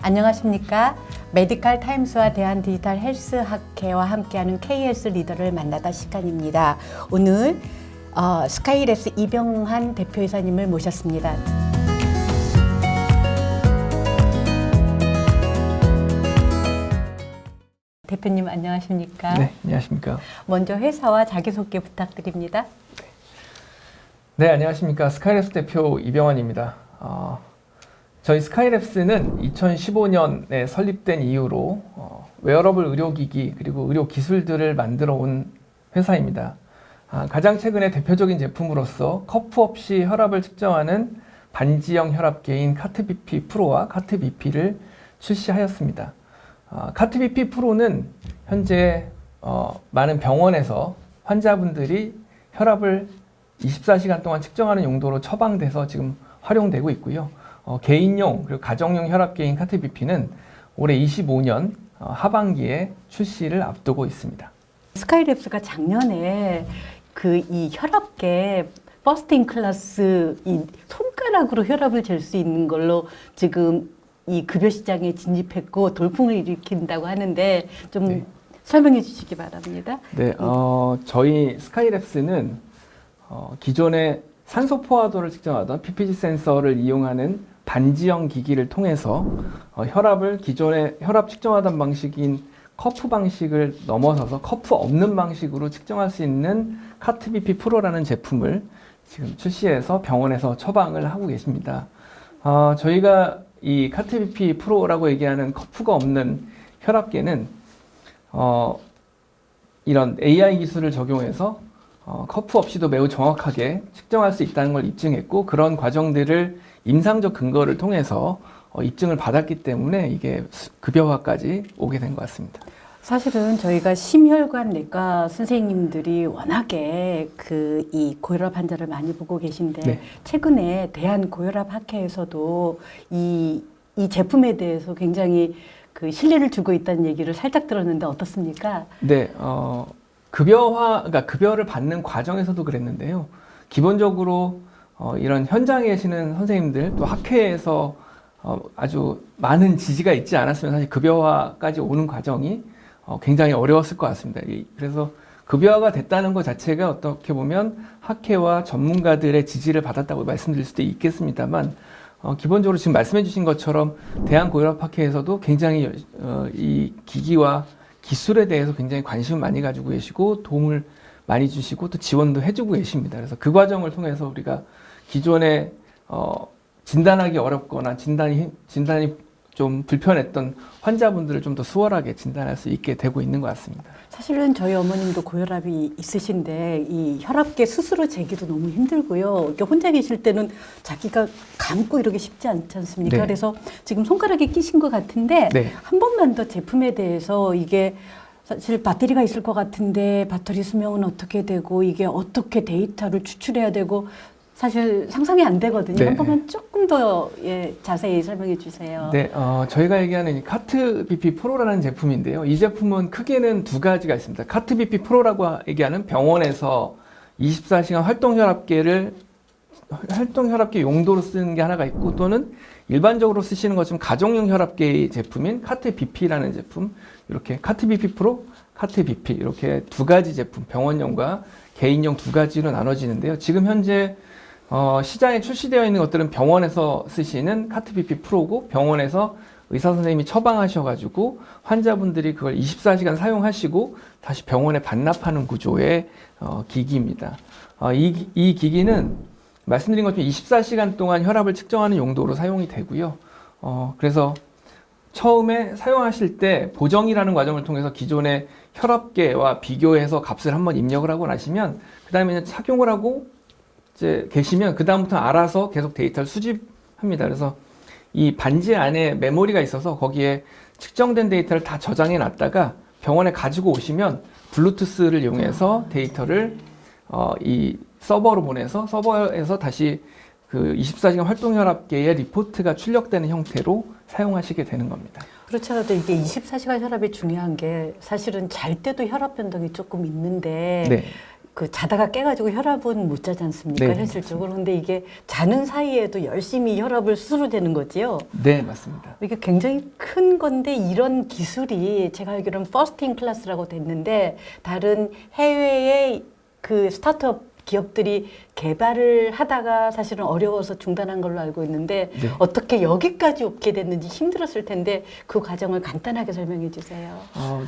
안녕하십니까. 메디칼 타임스와 대한 디지털 헬스 학회와 함께하는 KS 리더를 만나다 시간입니다. 오늘 스카이랩스 이병환 대표이사님을 모셨습니다. 대표님 안녕하십니까? 네, 안녕하십니까. 먼저 회사와 자기소개 부탁드립니다. 네, 안녕하십니까. 스카이랩스 대표 이병환입니다. 저희 스카이랩스는 2015년에 설립된 이후로 웨어러블 의료기기 그리고 의료 기술들을 만들어 온 회사입니다. 가장 최근에 대표적인 제품으로서 커프 없이 혈압을 측정하는 반지형 혈압계인 카트BP 프로와 카트BP를 출시하였습니다. 카트BP 프로는 현재 많은 병원에서 환자분들이 혈압을 24시간 동안 측정하는 용도로 처방돼서 지금 활용되고 있고요. 개인용 그리고 가정용 혈압계인 카트BP는 올해 25년 하반기에 출시를 앞두고 있습니다. 스카이랩스가 작년에 이 혈압계 퍼스트 인 클래스 이 손가락으로 혈압을 잴 수 있는 걸로 지금 이 급여 시장에 진입했고 돌풍을 일으킨다고 하는데 좀 네. 설명해 주시기 바랍니다. 네, 저희 스카이랩스는 기존에 산소 포화도를 측정하던 PPG 센서를 이용하는 반지형 기기를 통해서 혈압을 기존에 혈압 측정하던 방식인 커프 방식을 넘어서서 커프 없는 방식으로 측정할 수 있는 카트BP 프로라는 제품을 지금 출시해서 병원에서 처방을 하고 계십니다. 저희가 이 카트BP 프로라고 얘기하는 커프가 없는 혈압계는 이런 AI 기술을 적용해서 커프 없이도 매우 정확하게 측정할 수 있다는 걸 입증했고, 그런 과정들을 임상적 근거를 통해서 입증을 받았기 때문에 이게 급여화까지 오게 된 것 같습니다. 사실은 저희가 심혈관 내과 선생님들이 워낙에 이 고혈압 환자를 많이 보고 계신데 네. 최근에 대한 고혈압 학회에서도 이 제품에 대해서 굉장히 신뢰를 주고 있다는 얘기를 살짝 들었는데 어떻습니까? 네, 그러니까 급여를 받는 과정에서도 그랬는데요. 기본적으로 이런 현장에 계시는 선생님들 또 학회에서 아주 많은 지지가 있지 않았으면 사실 급여화까지 오는 과정이 굉장히 어려웠을 것 같습니다. 그래서 급여화가 됐다는 것 자체가 어떻게 보면 학회와 전문가들의 지지를 받았다고 말씀드릴 수도 있겠습니다만, 기본적으로 지금 말씀해 주신 것처럼 대한고혈압학회에서도 굉장히 이 기기와 기술에 대해서 굉장히 관심을 많이 가지고 계시고 도움을 많이 주시고 또 지원도 해주고 계십니다. 그래서 그 과정을 통해서 우리가 기존에 진단하기 어렵거나 진단이 좀 불편했던 환자분들을 좀 더 수월하게 진단할 수 있게 되고 있는 것 같습니다. 사실은 저희 어머님도 고혈압이 있으신데 이 혈압계 스스로 재기도 너무 힘들고요. 이렇게 혼자 계실 때는 자기가 감고 이러기 쉽지 않지 않습니까? 네. 그래서 지금 손가락에 끼신 것 같은데 네. 한 번만 더 제품에 대해서 이게 사실 배터리가 있을 것 같은데 배터리 수명은 어떻게 되고 이게 어떻게 데이터를 추출해야 되고 사실 상상이 안 되거든요. 네. 한 번만 조금 더 자세히 설명해 주세요. 네, 저희가 얘기하는 이 카트BP 프로라는 제품인데요. 이 제품은 크게는 두 가지가 있습니다. 카트BP 프로라고 얘기하는 병원에서 24시간 활동혈압계 용도로 쓰는 게 하나가 있고, 또는 일반적으로 쓰시는 것처럼 가정용 혈압계의 제품인 카트BP라는 제품, 이렇게 카트BP 프로, 카트BP 이렇게 두 가지 제품, 병원용과 개인용 두 가지로 나눠지는데요. 지금 현재 시장에 출시되어 있는 것들은 병원에서 쓰시는 카트BP 프로고, 병원에서 의사 선생님이 처방하셔가지고 환자분들이 그걸 24시간 사용하시고 다시 병원에 반납하는 구조의 기기입니다. 이 기기는 말씀드린 것처럼 24시간 동안 혈압을 측정하는 용도로 사용이 되고요. 그래서 처음에 사용하실 때 보정이라는 과정을 통해서 기존의 혈압계와 비교해서 값을 한번 입력을 하고 나시면, 그 다음에 착용을 하고 이제 계시면 그 다음부터 알아서 계속 데이터를 수집합니다. 그래서 이 반지 안에 메모리가 있어서 거기에 측정된 데이터를 다 저장해 놨다가 병원에 가지고 오시면 블루투스를 이용해서 데이터를 이 서버로 보내서 서버에서 다시 그 24시간 활동혈압계의 리포트가 출력되는 형태로 사용하시게 되는 겁니다. 그렇잖아도 이게 24시간 혈압이 중요한 게 사실은 잘 때도 혈압 변동이 조금 있는데 네. 그 자다가 깨가지고 혈압은 못 자지 않습니까? 네, 현실적으로. 근데 이게 자는 사이에도 열심히 혈압을 스스로 재는 거지요. 네, 맞습니다. 이게 굉장히 큰 건데 이런 기술이 제가 알기로는 퍼스트 인 클래스라고 됐는데 다른 해외의 그 스타트업 기업들이 개발을 하다가 사실은 어려워서 중단한 걸로 알고 있는데 네. 어떻게 여기까지 오게 됐는지 힘들었을 텐데 그 과정을 간단하게 설명해 주세요.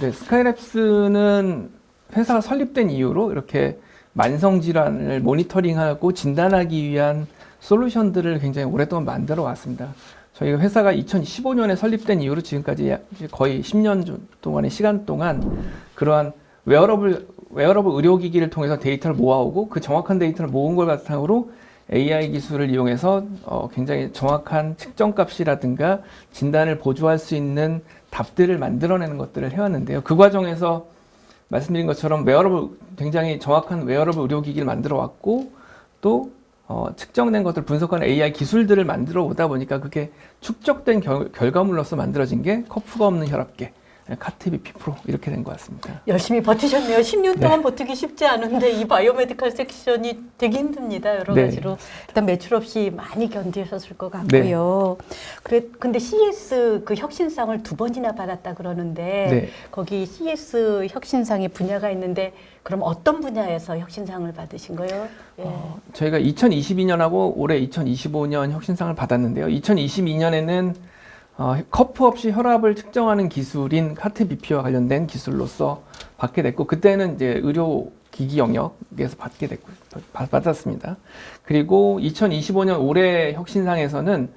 네, 스카이랩스는 회사가 설립된 이후로 이렇게 만성 질환을 모니터링하고 진단하기 위한 솔루션들을 굉장히 오랫동안 만들어 왔습니다. 저희가 회사가 2015년에 설립된 이후로 지금까지 거의 10년 동안의 시간 동안 그러한 웨어러블 의료기기를 통해서 데이터를 모아오고 그 정확한 데이터를 모은 걸 바탕으로 AI 기술을 이용해서 굉장히 정확한 측정값이라든가 진단을 보조할 수 있는 답들을 만들어내는 것들을 해왔는데요. 그 과정에서 말씀드린 것처럼 굉장히 정확한 웨어러블 의료기기를 만들어 왔고 또 측정된 것들을 분석하는 AI 기술들을 만들어 오다 보니까 그게 축적된 결과물로서 만들어진 게 커프가 없는 혈압계 카트비피 프로 이렇게 된 것 같습니다. 열심히 버티셨네요. 10년 동안 네. 버티기 쉽지 않은데 이 바이오메디컬 섹션이 되게 힘듭니다. 여러 네. 가지로. 일단 매출 없이 많이 견디셨을 것 같고요. 근데 CS 그 혁신상을 2번이나 받았다 그러는데 네. 거기 CS 혁신상의 분야가 있는데 그럼 어떤 분야에서 혁신상을 받으신 거예요? 예. 저희가 2022년하고 올해 2025년 혁신상을 받았는데요. 2022년에는 커프 없이 혈압을 측정하는 기술인 카트비피와 관련된 기술로서 받게 됐고 그때는 이제 의료기기 영역에서 받았습니다. 그리고 2025년 올해 혁신상에서는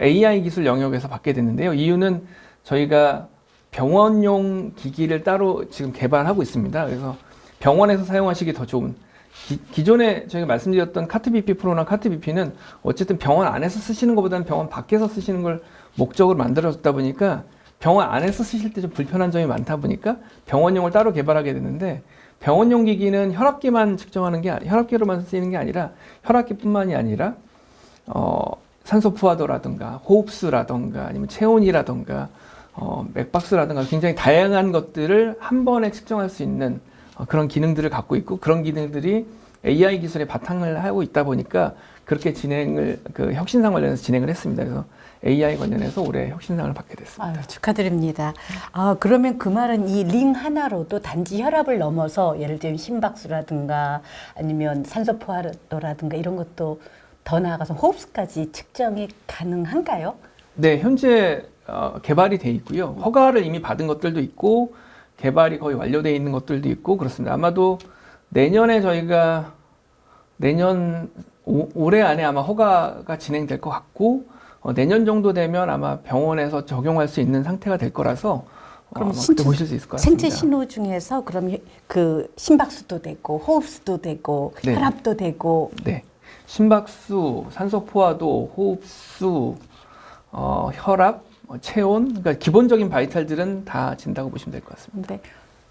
AI 기술 영역에서 받게 됐는데요. 이유는 저희가 병원용 기기를 따로 지금 개발하고 있습니다. 그래서 병원에서 사용하시기 더 좋은 기존에 저희가 말씀드렸던 카트비피 프로나 카트비피는 어쨌든 병원 안에서 쓰시는 것보다는 병원 밖에서 쓰시는 걸 목적으로 만들어졌다 보니까 병원 안에서 쓰실 때 좀 불편한 점이 많다 보니까 병원용을 따로 개발하게 됐는데 병원용 기기는 혈압계만 측정하는 게 혈압계로만 쓰이는 게 아니라 혈압계뿐만이 아니라 산소 포화도라든가 호흡수라든가 아니면 체온이라든가 맥박수라든가 굉장히 다양한 것들을 한 번에 측정할 수 있는 그런 기능들을 갖고 있고 그런 기능들이 AI 기술에 바탕을 하고 있다 보니까 그렇게 그 혁신상 관련해서 진행을 했습니다. 그래서 AI 관련해서 올해 혁신상을 받게 됐습니다. 아유, 축하드립니다. 그러면 그 말은 이 링 하나로도 단지 혈압을 넘어서 예를 들면 심박수라든가 아니면 산소 포화도라든가 이런 것도 더 나아가서 호흡수까지 측정이 가능한가요? 네, 현재 개발이 돼 있고요. 허가를 이미 받은 것들도 있고 개발이 거의 완료되어 있는 것들도 있고 그렇습니다. 아마도 내년에 저희가 올해 안에 아마 허가가 진행될 것 같고 내년 정도 되면 아마 병원에서 적용할 수 있는 상태가 될 거라서 그럼 그때 보실 수 있을 것 같습니다. 생체 신호 중에서 그럼 그 심박수도 되고 호흡수도 되고 네. 혈압도 되고 네, 심박수, 산소 포화도, 호흡수, 혈압, 체온, 그러니까 기본적인 바이탈들은 다 진다고 보시면 될 것 같습니다. 근데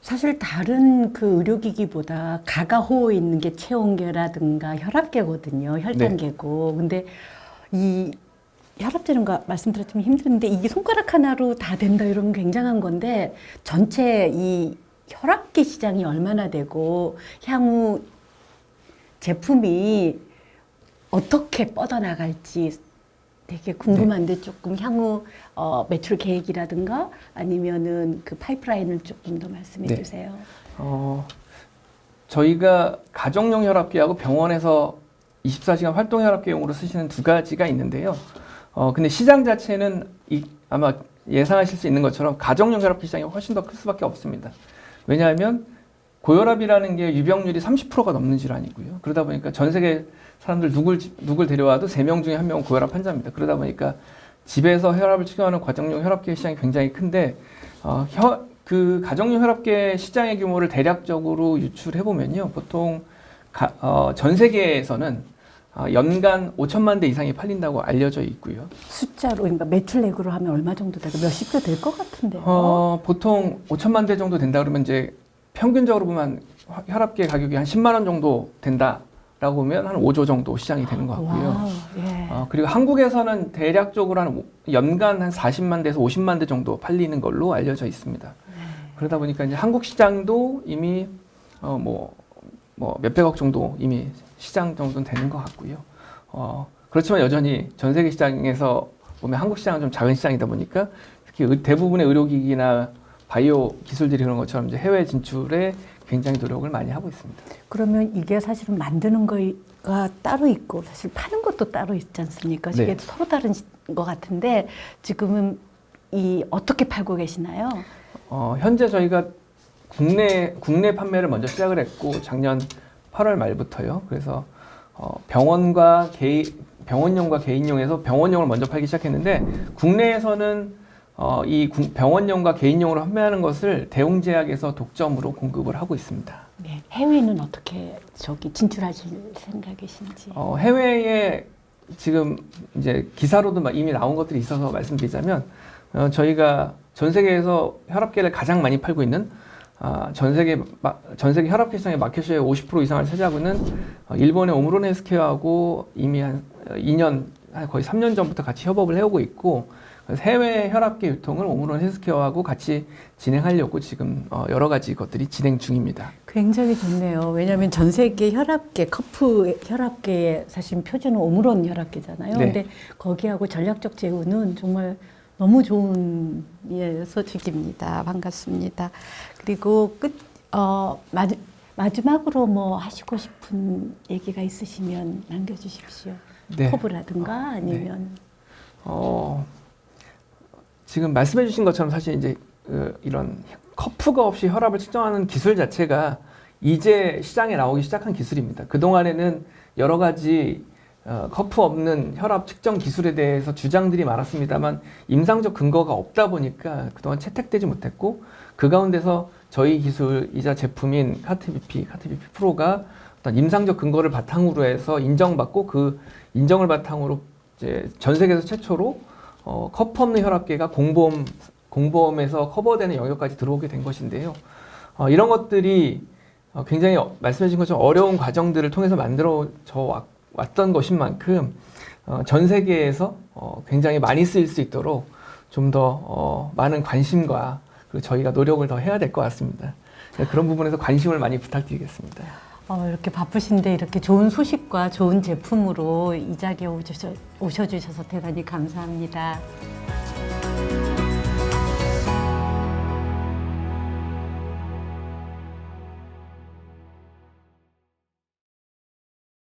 사실 다른 그 의료기기보다 가가호에 있는 게 체온계라든가 혈압계거든요. 혈당계고. 근데 이 혈압재는 말씀드렸지만 힘든데 이게 손가락 하나로 다 된다 이러면 굉장한 건데 전체 이 혈압계 시장이 얼마나 되고 향후 제품이 어떻게 뻗어나갈지 되게 궁금한데 조금 향후 매출 계획이라든가 아니면은 그 파이프라인을 조금 더 말씀해 네. 주세요. 저희가 가정용 혈압계하고 병원에서 24시간 활동 혈압계용으로 쓰시는 두 가지가 있는데요. 근데 시장 자체는 아마 예상하실 수 있는 것처럼 가정용 혈압계 시장이 훨씬 더 클 수밖에 없습니다. 왜냐하면 고혈압이라는 게 유병률이 30%가 넘는 질환이고요. 그러다 보니까 전 세계 사람들 누굴 데려와도 3명 중에 1명은 고혈압 환자입니다. 그러다 보니까 집에서 혈압을 측정하는 가정용 혈압계 시장이 굉장히 큰데 그 가정용 혈압계 시장의 규모를 대략적으로 유출해 보면요, 보통 전 세계에서는 연간 5천만 대 이상이 팔린다고 알려져 있고요. 숫자로 그러니까 매출액으로 하면 얼마 정도 되고 몇십조 될 것 같은데요. 보통 5천만 대 정도 된다 그러면 이제 평균적으로 보면 혈압계 가격이 한 10만 원 정도 된다라고 보면 한 5조 정도 시장이 되는 것 같고요. 와우, 예. 그리고 한국에서는 대략적으로 한 연간 한 40만 대에서 50만 대 정도 팔리는 걸로 알려져 있습니다. 네. 그러다 보니까 이제 한국 시장도 이미 뭐 몇백억 정도 이미 시장 정도는 되는 것 같고요. 그렇지만 여전히 전 세계 시장에서 보면 한국 시장은 좀 작은 시장이다 보니까 특히 대부분의 의료기기나 바이오 기술들이 그런 것처럼 이제 해외 진출에 굉장히 노력을 많이 하고 있습니다. 그러면 이게 사실은 만드는 거가 따로 있고 사실 파는 것도 따로 있지 않습니까? 네. 이게 서로 다른 것 같은데 지금은 이 어떻게 팔고 계시나요? 현재 저희가 국내 판매를 먼저 시작을 했고 작년 8월 말부터요. 그래서 병원용과 개인용에서 병원용을 먼저 팔기 시작했는데 국내에서는 이 병원용과 개인용으로 판매하는 것을 대웅제약에서 독점으로 공급을 하고 있습니다. 네. 해외는 어떻게 진출하실 생각이신지? 해외에 지금 이제 기사로도 이미 나온 것들이 있어서 말씀드리자면 저희가 전 세계에서 혈압계를 가장 많이 팔고 있는 전 세계 혈압계 시장의 마켓쉐어의 50% 이상을 차지하고 있는 일본의 오므론 헬스케어하고 이미 한 2년, 거의 3년 전부터 같이 협업을 해오고 있고 그래서 해외 혈압계 유통을 오므론 헬스케어하고 같이 진행하려고 지금 여러 가지 것들이 진행 중입니다. 굉장히 좋네요. 왜냐하면 전 세계 혈압계, 커프 혈압계의 사실 표준은 오므론 혈압계잖아요. 네. 근데 거기하고 전략적 제휴는 정말 너무 좋은 소식입니다. 반갑습니다. 그리고 마지막으로 뭐 하시고 싶은 얘기가 있으시면 남겨주십시오. 네. 커브라든가 아니면 지금 말씀해 주신 것처럼 사실 이제 이런 커프가 없이 혈압을 측정하는 기술 자체가 이제 시장에 나오기 시작한 기술입니다. 그동안에는 여러 가지 커프 없는 혈압 측정 기술에 대해서 주장들이 많았습니다만 임상적 근거가 없다 보니까 그동안 채택되지 못했고 그 가운데서 저희 기술이자 제품인 카트BP 프로가 어떤 임상적 근거를 바탕으로 해서 인정받고 그 인정을 바탕으로 이제 전 세계에서 최초로 커프 없는 혈압계가 공보험에서 커버되는 영역까지 들어오게 된 것인데요. 이런 것들이 굉장히 말씀해 주신 것처럼 어려운 과정들을 통해서 만들어져 왔던 것인 만큼 전 세계에서 굉장히 많이 쓰일 수 있도록 좀 더 많은 관심과 그리고 저희가 노력을 더 해야 될 것 같습니다. 그런 부분에서 관심을 많이 부탁드리겠습니다. 이렇게 바쁘신데 이렇게 좋은 소식과 좋은 제품으로 이 자리에 오셔주셔서 대단히 감사합니다.